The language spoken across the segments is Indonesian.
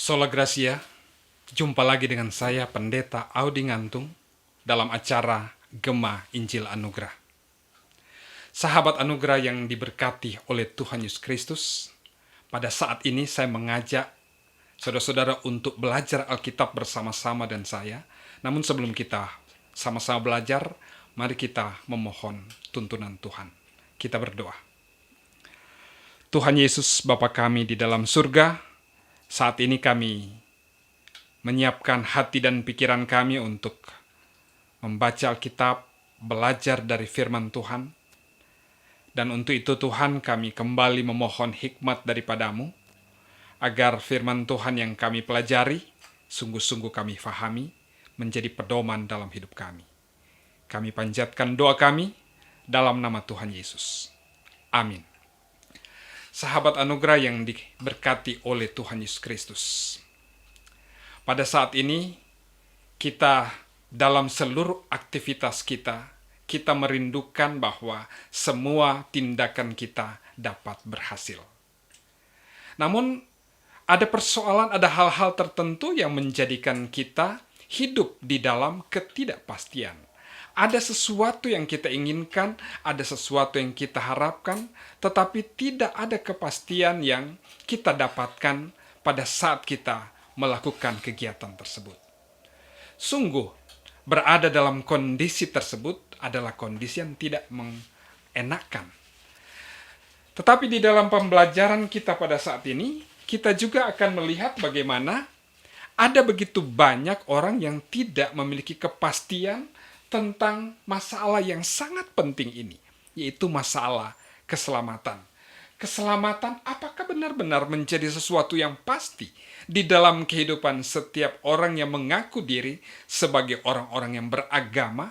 Sola Gracia, jumpa lagi dengan saya Pendeta Audi Ngantung dalam acara Gema Injil Anugerah. Sahabat anugerah yang diberkati oleh Tuhan Yesus Kristus, pada saat ini saya mengajak saudara-saudara untuk belajar Alkitab bersama-sama dan saya. Namun sebelum kita sama-sama belajar, mari kita memohon tuntunan Tuhan. Kita berdoa. Tuhan Yesus Bapa kami di dalam surga, saat ini kami menyiapkan hati dan pikiran kami untuk membaca Alkitab, belajar dari firman Tuhan. Dan untuk itu Tuhan, kami kembali memohon hikmat daripadamu, agar firman Tuhan yang kami pelajari, sungguh-sungguh kami fahami, menjadi pedoman dalam hidup kami. Kami panjatkan doa kami dalam nama Tuhan Yesus. Amin. Sahabat anugerah yang diberkati oleh Tuhan Yesus Kristus. Pada saat ini, kita dalam seluruh aktivitas kita merindukan bahwa semua tindakan kita dapat berhasil. Namun, ada persoalan, ada hal-hal tertentu yang menjadikan kita hidup di dalam ketidakpastian. Ada sesuatu yang kita inginkan, ada sesuatu yang kita harapkan, tetapi tidak ada kepastian yang kita dapatkan pada saat kita melakukan kegiatan tersebut. Sungguh, berada dalam kondisi tersebut adalah kondisi yang tidak mengenakan. Tetapi di dalam pembelajaran kita pada saat ini, kita juga akan melihat bagaimana ada begitu banyak orang yang tidak memiliki kepastian tentang masalah yang sangat penting ini, yaitu masalah keselamatan. Keselamatan apakah benar-benar menjadi sesuatu yang pasti di dalam kehidupan setiap orang yang mengaku diri sebagai orang-orang yang beragama,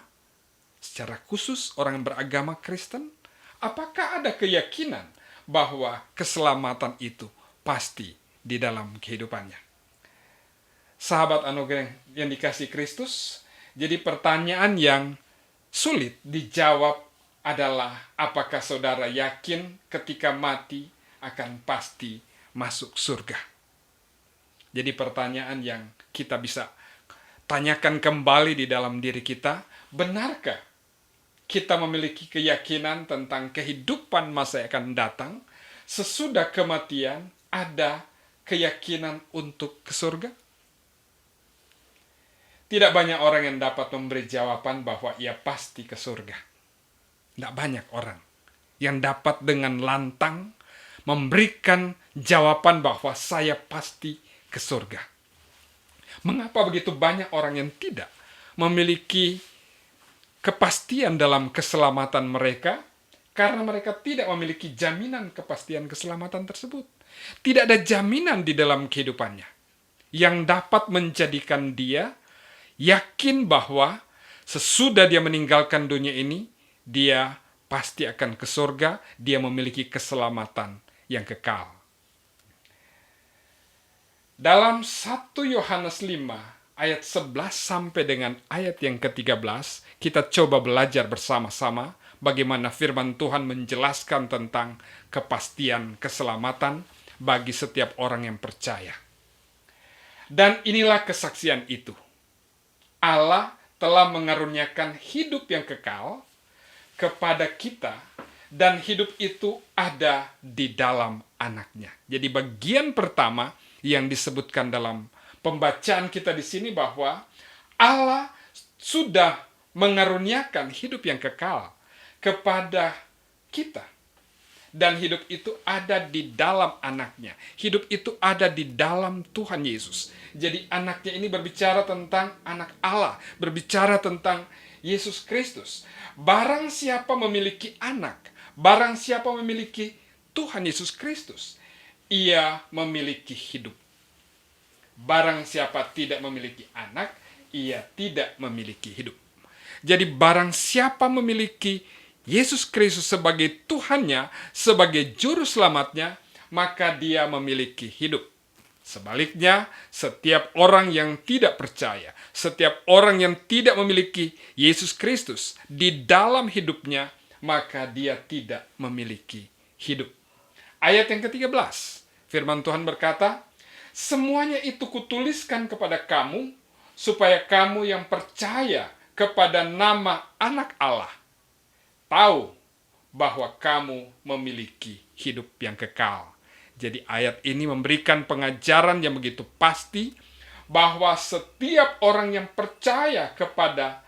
secara khusus orang yang beragama Kristen? Apakah ada keyakinan bahwa keselamatan itu pasti di dalam kehidupannya? Sahabat anugerah yang dikasihi Kristus, jadi pertanyaan yang sulit dijawab adalah, apakah saudara yakin ketika mati akan pasti masuk surga? Jadi pertanyaan yang kita bisa tanyakan kembali di dalam diri kita, benarkah kita memiliki keyakinan tentang kehidupan masa yang akan datang? Sesudah kematian ada keyakinan untuk ke surga? Tidak banyak orang yang dapat memberi jawaban bahwa ia pasti ke surga. Tidak banyak orang yang dapat dengan lantang memberikan jawaban bahwa saya pasti ke surga. Mengapa begitu banyak orang yang tidak memiliki kepastian dalam keselamatan mereka? Karena mereka tidak memiliki jaminan kepastian keselamatan tersebut. Tidak ada jaminan di dalam kehidupannya yang dapat menjadikan dia yakin bahwa sesudah dia meninggalkan dunia ini, dia pasti akan ke surga, dia memiliki keselamatan yang kekal. Dalam 1 Yohanes 5 ayat 11 sampai dengan ayat yang ke-13, kita coba belajar bersama-sama bagaimana firman Tuhan menjelaskan tentang kepastian keselamatan bagi setiap orang yang percaya. Dan inilah kesaksian itu. Allah telah mengaruniakan hidup yang kekal kepada kita, dan hidup itu ada di dalam anaknya. Jadi bagian pertama yang disebutkan dalam pembacaan kita di sini bahwa Allah sudah mengaruniakan hidup yang kekal kepada kita. Dan hidup itu ada di dalam anaknya. Hidup itu ada di dalam Tuhan Yesus. Jadi anaknya ini berbicara tentang anak Allah. Berbicara tentang Yesus Kristus. Barang siapa memiliki anak, barang siapa memiliki Tuhan Yesus Kristus, ia memiliki hidup. Barang siapa tidak memiliki anak, ia tidak memiliki hidup. Jadi barang siapa memiliki Yesus Kristus sebagai Tuhannya, sebagai juru selamatnya, maka dia memiliki hidup. Sebaliknya, setiap orang yang tidak percaya, setiap orang yang tidak memiliki Yesus Kristus di dalam hidupnya, maka dia tidak memiliki hidup. Ayat yang ke-13, firman Tuhan berkata, Semuanya itu kutuliskan kepada kamu, supaya kamu yang percaya kepada nama Anak Allah, tahu bahwa kamu memiliki hidup yang kekal. Jadi ayat ini memberikan pengajaran yang begitu pasti bahwa setiap orang yang percaya kepada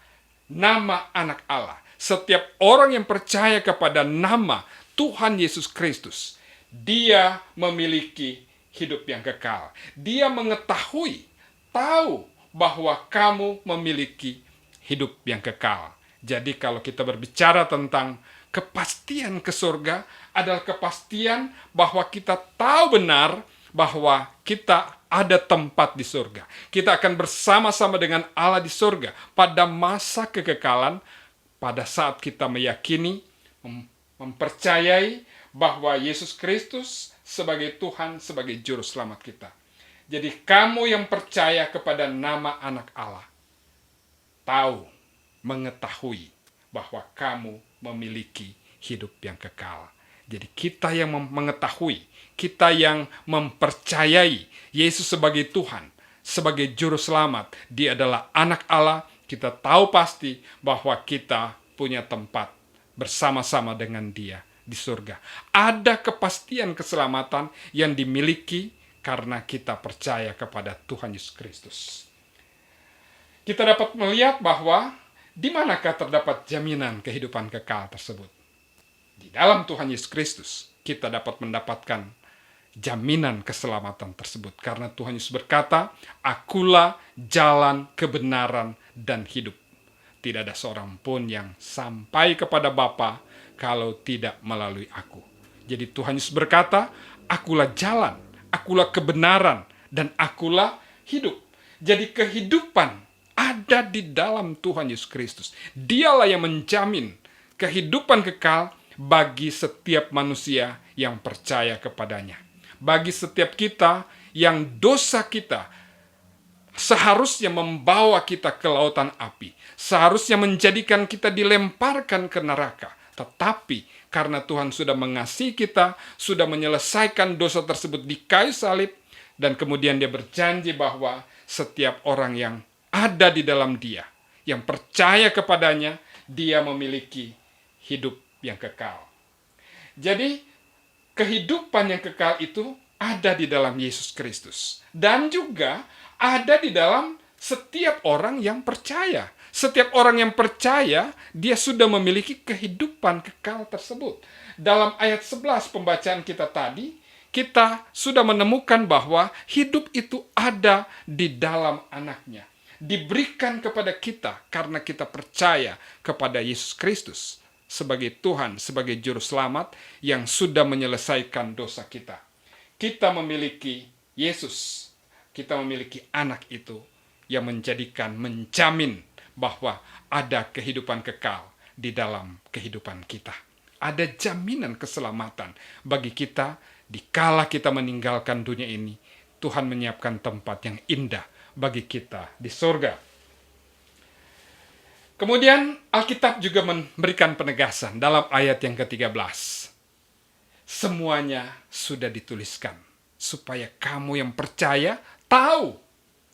nama Anak Allah, setiap orang yang percaya kepada nama Tuhan Yesus Kristus, dia memiliki hidup yang kekal. Dia mengetahui, tahu bahwa kamu memiliki hidup yang kekal. Jadi kalau kita berbicara tentang kepastian ke surga, adalah kepastian bahwa kita tahu benar bahwa kita ada tempat di surga. Kita akan bersama-sama dengan Allah di surga pada masa kekekalan, pada saat kita meyakini, mempercayai bahwa Yesus Kristus sebagai Tuhan, sebagai juru selamat kita. Jadi kamu yang percaya kepada nama Anak Allah, tahu, mengetahui bahwa kamu memiliki hidup yang kekal. Jadi kita yang mengetahui, kita yang mempercayai Yesus sebagai Tuhan, sebagai juru selamat, dia adalah Anak Allah, kita tahu pasti bahwa kita punya tempat bersama-sama dengan dia di surga. Ada kepastian keselamatan yang dimiliki karena kita percaya kepada Tuhan Yesus Kristus. Kita dapat melihat bahwa di manakah terdapat jaminan kehidupan kekal tersebut? Di dalam Tuhan Yesus Kristus, kita dapat mendapatkan jaminan keselamatan tersebut. Karena Tuhan Yesus berkata, "Akulah jalan, kebenaran, dan hidup. Tidak ada seorang pun yang sampai kepada Bapa kalau tidak melalui aku." Jadi Tuhan Yesus berkata, "Akulah jalan, akulah kebenaran, dan akulah hidup." Jadi kehidupan ada di dalam Tuhan Yesus Kristus. Dialah yang menjamin kehidupan kekal bagi setiap manusia yang percaya kepadanya. Bagi setiap kita yang dosa kita seharusnya membawa kita ke lautan api, seharusnya menjadikan kita dilemparkan ke neraka. Tetapi karena Tuhan sudah mengasihi kita, sudah menyelesaikan dosa tersebut di kayu salib, dan kemudian dia berjanji bahwa setiap orang yang ada di dalam dia, yang percaya kepadanya, dia memiliki hidup yang kekal. Jadi kehidupan yang kekal itu ada di dalam Yesus Kristus. Dan juga ada di dalam setiap orang yang percaya. Setiap orang yang percaya, dia sudah memiliki kehidupan kekal tersebut. Dalam ayat 11 pembacaan kita tadi, kita sudah menemukan bahwa hidup itu ada di dalam Anaknya. Diberikan kepada kita karena kita percaya kepada Yesus Kristus sebagai Tuhan, sebagai juru selamat yang sudah menyelesaikan dosa kita. Kita memiliki Yesus, kita memiliki Anak itu yang menjamin bahwa ada kehidupan kekal di dalam kehidupan kita. Ada jaminan keselamatan bagi kita dikala kita meninggalkan dunia ini. Tuhan menyiapkan tempat yang indah bagi kita di surga. Kemudian Alkitab juga memberikan penegasan dalam ayat yang ke-13. Semuanya sudah dituliskan supaya kamu yang percaya tahu,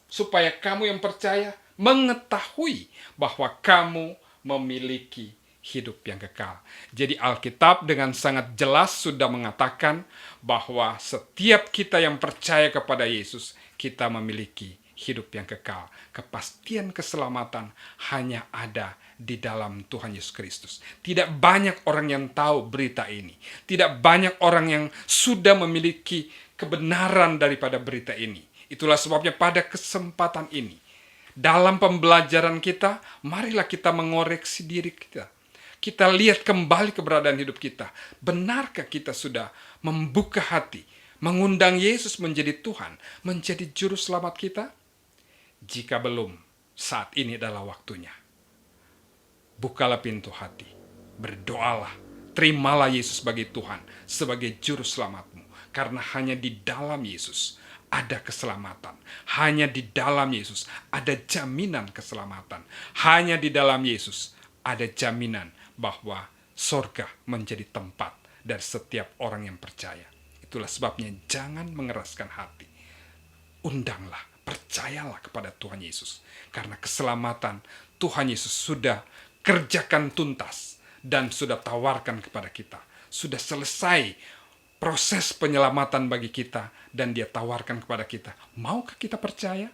supaya kamu yang percaya mengetahui bahwa kamu memiliki hidup yang kekal. Jadi Alkitab dengan sangat jelas sudah mengatakan bahwa setiap kita yang percaya kepada Yesus, kita memiliki hidup yang kekal. Kepastian keselamatan hanya ada di dalam Tuhan Yesus Kristus. Tidak banyak orang yang tahu berita ini. Tidak banyak orang yang sudah memiliki kebenaran daripada berita ini. Itulah sebabnya pada kesempatan ini, dalam pembelajaran kita, marilah kita mengoreksi diri kita. Kita lihat kembali keberadaan hidup kita. Benarkah kita sudah membuka hati, mengundang Yesus menjadi Tuhan, menjadi juru selamat kita? Jika belum, saat ini adalah waktunya. Bukalah pintu hati, berdoalah, terimalah Yesus sebagai Tuhan, sebagai juru selamatmu. Karena hanya di dalam Yesus ada keselamatan. Hanya di dalam Yesus ada jaminan keselamatan. Hanya di dalam Yesus ada jaminan bahwa surga menjadi tempat dari setiap orang yang percaya. Itulah sebabnya jangan mengeraskan hati. undanglah, percayalah kepada Tuhan Yesus. Karena keselamatan Tuhan Yesus sudah kerjakan tuntas dan sudah tawarkan kepada kita. Sudah selesai proses penyelamatan bagi kita dan dia tawarkan kepada kita. Maukah kita percaya?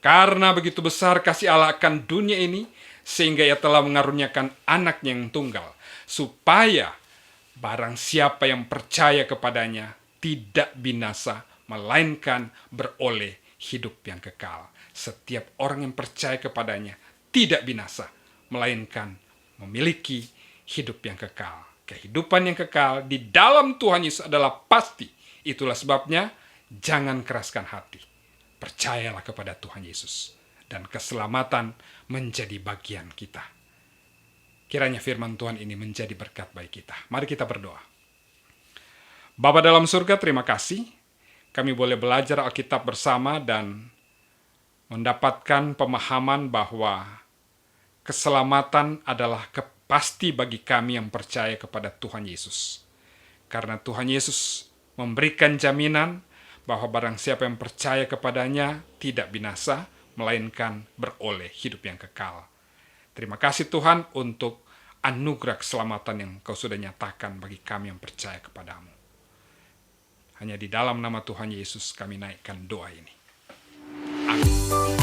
Karena begitu besar kasih Allah akan dunia ini, sehingga ia telah mengaruniakan anaknya yang tunggal, supaya barang siapa yang percaya kepadanya tidak binasa, melainkan beroleh hidup yang kekal. Setiap orang yang percaya kepadanya tidak binasa, melainkan memiliki hidup yang kekal. Kehidupan yang kekal di dalam Tuhan Yesus adalah pasti. Itulah sebabnya jangan keraskan hati. Percayalah kepada Tuhan Yesus, dan keselamatan menjadi bagian kita. Kiranya firman Tuhan ini menjadi berkat bagi kita. Mari kita berdoa. Bapa dalam surga, terima kasih. Kami boleh belajar Alkitab bersama dan mendapatkan pemahaman bahwa keselamatan adalah pasti bagi kami yang percaya kepada Tuhan Yesus. Karena Tuhan Yesus memberikan jaminan bahwa barang siapa yang percaya kepadanya tidak binasa, melainkan beroleh hidup yang kekal. Terima kasih Tuhan untuk anugerah keselamatan yang Kau sudah nyatakan bagi kami yang percaya kepadamu. Hanya di dalam nama Tuhan Yesus kami naikkan doa ini. Amin.